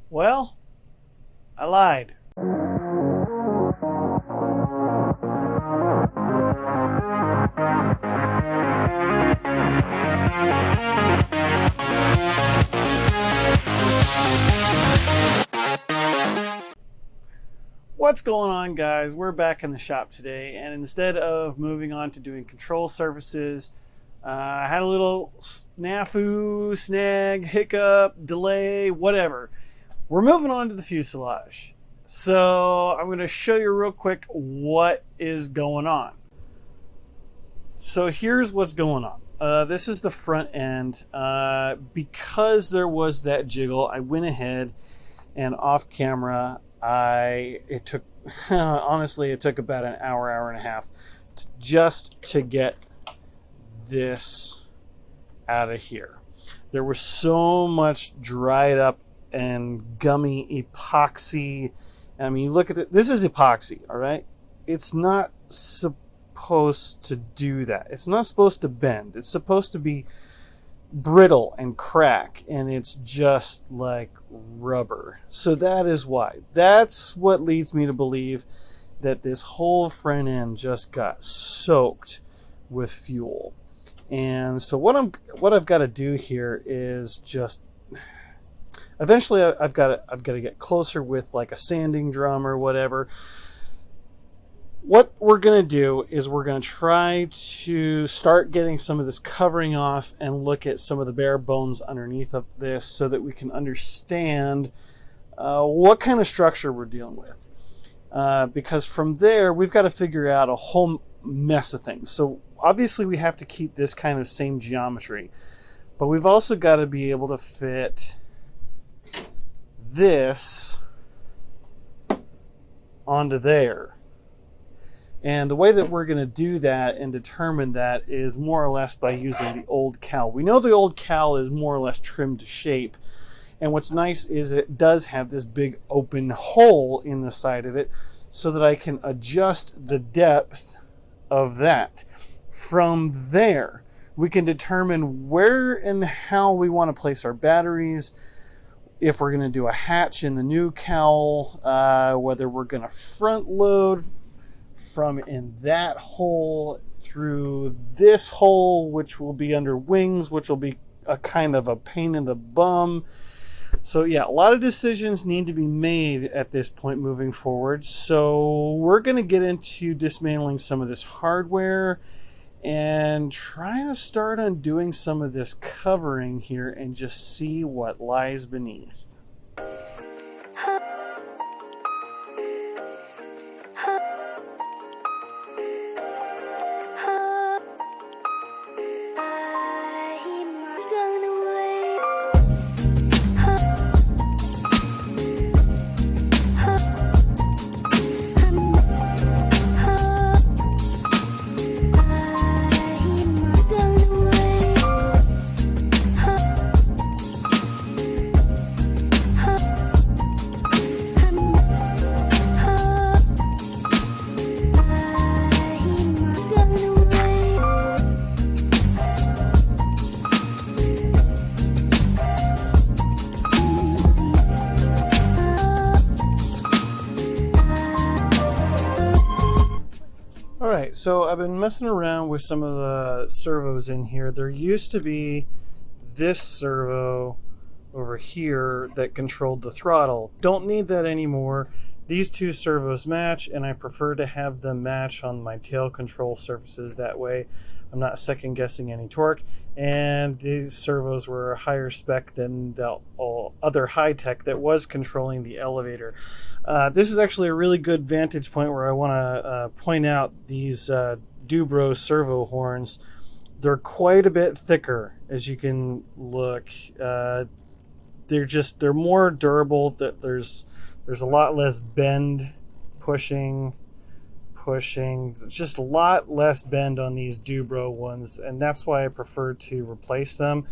Well, I lied. What's going on, guys? We're back in the shop today, and instead of moving on to doing control surfaces, I had a little snafu, snag, hiccup, delay, whatever. We're moving on to the fuselage. So I'm going to show you real quick what is going on. So here's what's going on. This is the front end. Because there was that jiggle, I went ahead and off camera, it took honestly it took about an hour and a half just to get this out of here. There was so much dried up and gummy epoxy. I mean, look at it. This is epoxy, all right? It's not supposed to do that. It's not supposed to bend. It's supposed to be brittle and crack, and it's just like rubber. So that is why. That's what leads me to believe that this whole front end just got soaked with fuel. And so what I've got to do here is just eventually I've got to get closer with like a sanding drum or whatever. What we're going to do is we're going to try to start getting some of this covering off and look at some of the bare bones underneath of this so that we can understand what kind of structure we're dealing with. Because from there, we've got to figure out a whole mess of things. So obviously we have to keep this kind of same geometry, but we've also got to be able to fit this onto there. And the way that we're going to do that and determine that is more or less by using the old cowl. We know the old cowl is more or less trimmed to shape. And what's nice is it does have this big open hole in the side of it so that I can adjust the depth of that. From there, we can determine where and how we want to place our batteries, if we're going to do a hatch in the new cowl, whether we're going to front load from in that hole through this hole, which will be under wings, which will be a kind of a pain in the bum. So yeah, a lot of decisions need to be made at this point moving forward. So we're going to get into dismantling some of this hardware and trying to start undoing some of this covering here and just see what lies beneath. Alright, so I've been messing around with some of the servos in here. There used to be this servo over here that controlled the throttle. Don't need that anymore. These two servos match, and I prefer to have them match on my tail control surfaces. That way I'm not second guessing any torque. And these servos were a higher spec than the other high tech that was controlling the elevator. This is actually a really good vantage point where I want to point out these Dubro servo horns. They're quite a bit thicker, as you can look. They're more durable. That there's a lot less bend, pushing. There's just a lot less bend on these Dubro ones, and that's why I prefer to replace them.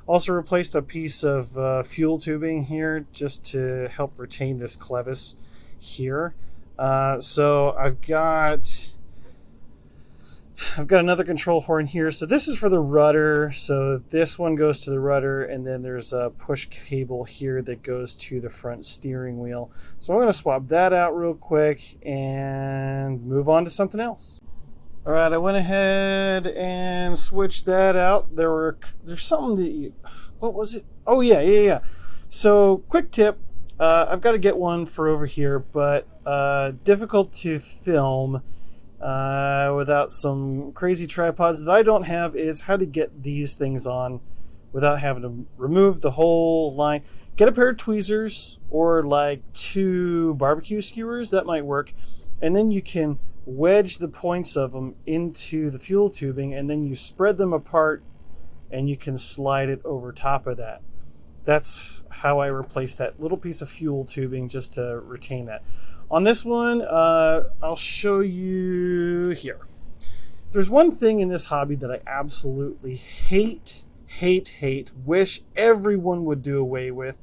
Also replaced a piece of fuel tubing here just to help retain this clevis here. So I've got I've got another control horn here. So this is for the rudder. So this one goes to the rudder, and then there's a push cable here that goes to the front steering wheel. So I'm going to swap that out real quick and move on to something else. All right, I went ahead and switched that out. There's something that what was it? Oh yeah. So quick tip, I've got to get one for over here, but difficult to film without some crazy tripods that I don't have is how to get these things on without having to remove the whole line. Get a pair of tweezers or like 2 barbecue skewers, that might work, and then you can wedge the points of them into the fuel tubing, and then you spread them apart and you can slide it over top of that. That's how I replace that little piece of fuel tubing, just to retain that. On this one, I'll show you here. There's one thing in this hobby that I absolutely hate, wish everyone would do away with.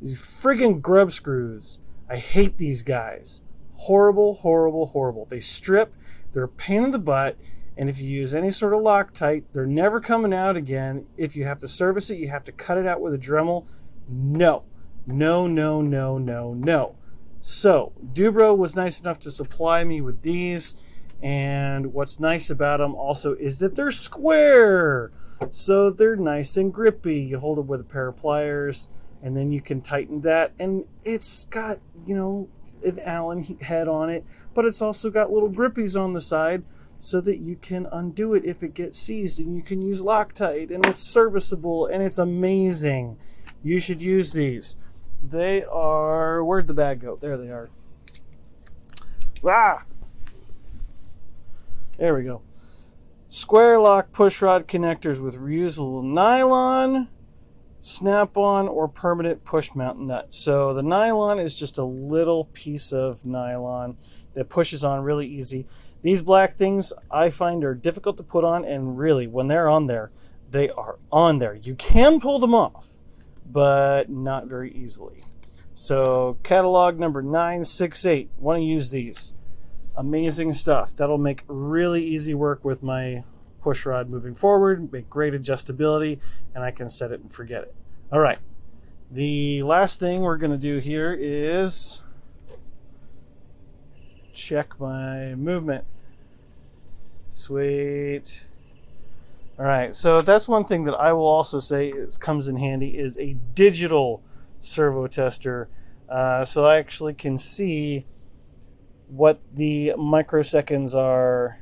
These friggin' grub screws. I hate these guys. Horrible. They strip, they're a pain in the butt, and if you use any sort of Loctite, they're never coming out again. If you have to service it, you have to cut it out with a Dremel. No. So, Dubro was nice enough to supply me with these, and what's nice about them also is that they're square. So they're nice and grippy. You hold it with a pair of pliers, and then you can tighten that, and it's got, an Allen head on it, but it's also got little grippies on the side so that you can undo it if it gets seized, and you can use Loctite, and it's serviceable, and it's amazing. You should use these. They are, where'd the bag go? There they are. There we go. Square lock push rod connectors with reusable nylon, snap-on, or permanent push mount nut. So the nylon is just a little piece of nylon that pushes on really easy. These black things I find are difficult to put on, and really, when they're on there, they are on there. You can pull them off, but not very easily. So catalog number 968, want to use these. Amazing stuff. That'll make really easy work with my push rod moving forward, make great adjustability, and I can set it and forget it. All right, the last thing we're going to do here is check my movement. Sweet. All right, so that's one thing that I will also say comes in handy is a digital servo tester. So I actually can see what the microseconds are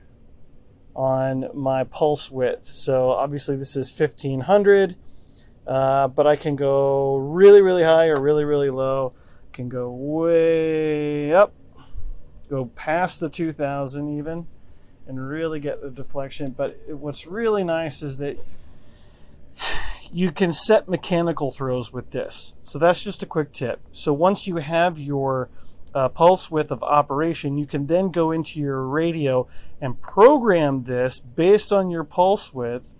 on my pulse width. So obviously this is 1500, but I can go really high or really low. Can go way up, go past the 2000 even, and really get the deflection. But what's really nice is that you can set mechanical throws with this. So that's just a quick tip. So once you have your pulse width of operation, you can then go into your radio and program this based on your pulse width,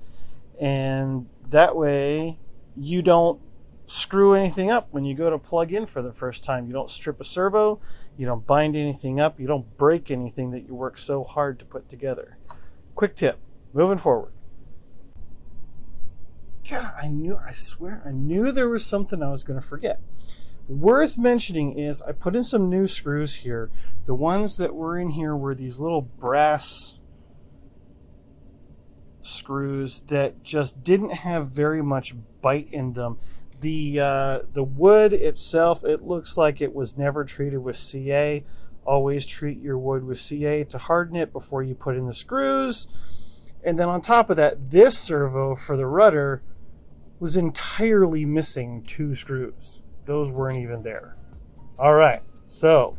and that way you don't screw anything up when you go to plug in for the first time. You don't strip a servo, you don't bind anything up, you don't break anything that you work so hard to put together. Quick tip, moving forward. God, I swear I knew there was something I was going to forget. Worth mentioning is I put in some new screws here. The ones that were in here were these little brass screws that just didn't have very much bite in them. The wood itself, it looks like it was never treated with CA. Always treat your wood with CA to harden it before you put in the screws. And then on top of that, this servo for the rudder was entirely missing 2 screws. Those weren't even there. All right, so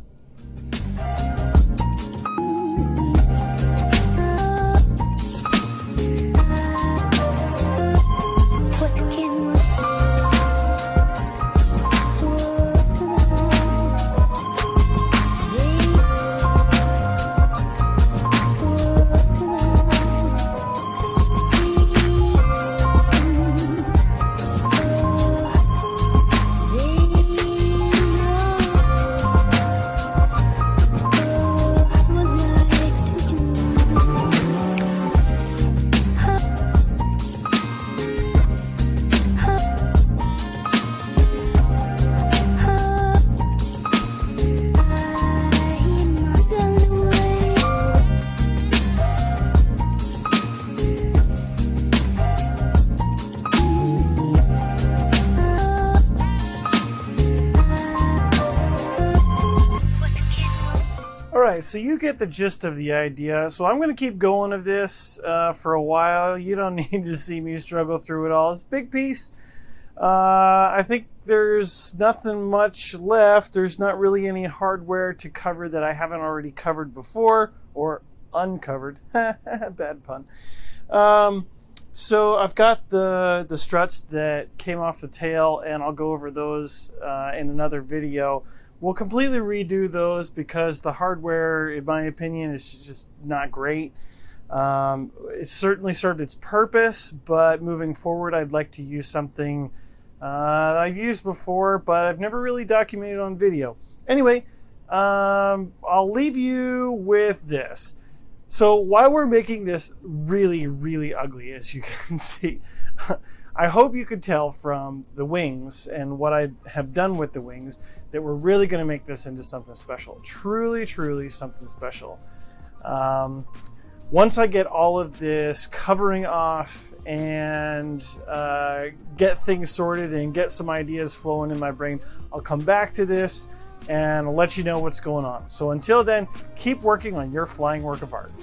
Alright, so you get the gist of the idea. So I'm going to keep going of this for a while. You don't need to see me struggle through it all. It's a big piece. I think there's nothing much left. There's not really any hardware to cover that I haven't already covered before, or uncovered. Bad pun. So I've got the struts that came off the tail, and I'll go over those in another video. We'll completely redo those because the hardware, in my opinion, is just not great. It certainly served its purpose, but moving forward, I'd like to use something that I've used before, but I've never really documented on video. Anyway, I'll leave you with this. So while we're making this really, really ugly, as you can see, I hope you could tell from the wings and what I have done with the wings that we're really going to make this into something special. Truly, truly something special. Once I get all of this covering off and get things sorted and get some ideas flowing in my brain, I'll come back to this and I'll let you know what's going on. So until then, keep working on your flying work of art.